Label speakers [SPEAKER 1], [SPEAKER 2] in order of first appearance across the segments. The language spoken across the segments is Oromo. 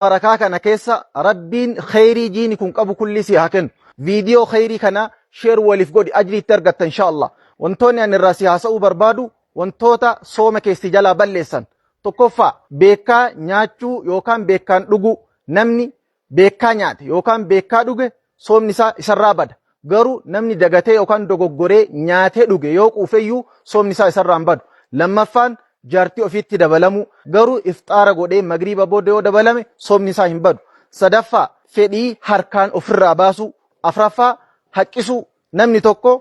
[SPEAKER 1] barakaa kana keessa rabbiin khayrii jiini kun qabu kulli si haa kennu. Viidiyoo khayrii kana sheer waliif godhi ajriitti argatta inshaallah. Wantoonni ani irraa si haasa'uu barbaadu wantoota sooma keessi jalaa balleessan. Tokkoffaa beekaa nyaachuu yookaan beekaan dhuguu. Namni beekaa nyaate yookaan beekaa dhuge soomni isaa isarraa bada. Garuu namni dagatee yookaan dogoggoree nyaatee dhuge yoo quufeyyuu soomni isaa isarraa hin badu. Lammaffaan jaartii ofiitti dabalamu garuu ifxaara godhee magriiba booda yoo dabalame soomni isaa hin badu. Sadaffaa fedhii harkaan ofirraa baasu. Afraffaa haqqisuu. Namni tokko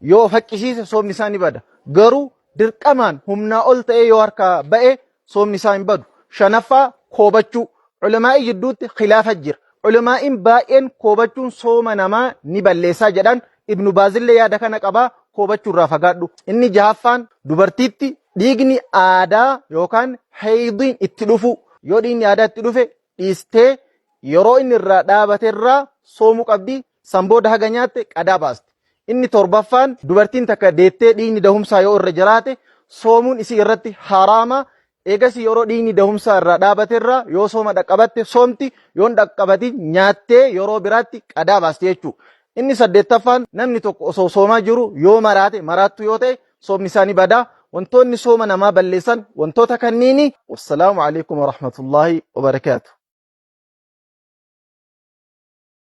[SPEAKER 1] yoo of haqqisiise soomni isaa ni bada. Garuu dirqamaan humnaa ol ta'ee yoo harkaa ba'e soomni isaa hin badu. Shanaffaa koobachuu. Ulamaa'ii jidduutti khilaafa jira. Ulamaa'in baay'een koobachuun sooma namaa ni balleessaa jedhan. Ibnu Baazillee yaada kana qabaa koobachuu irraa fagaadhu. Inni jahaffaan dubartiitti dhiigni aadaa yookaan haydiin itti dhufu. Yoo dhiigni aadaa itti dhufe dhiistee yeroo inni irraa dhaabate irraa soomuu qabdi. Sanbooda haga nyaatte qadaa baasti. Inni torbaffaan dubartiin takka deettee dhiigni dahumsaa yoo irra jiraate soomuun isii irratti haraama. Eegas yeroo dhiigni dahumsaa irraa dhaabate irraa yoo sooma dhaqqabatte soomti yoo dhaqqabati nyaattee yeroo biraatti qadaa baasti jechuudha. Inni saddeettaffaan namni tokko osoo soomaa jiru yoo maraattu yoo ta'e soomni isaa ni badaa. Wantoonni sooma namaa balleessan wantoota kanniini. Wassalaamu alaikum wa rahmatullahi wa barakaatuh.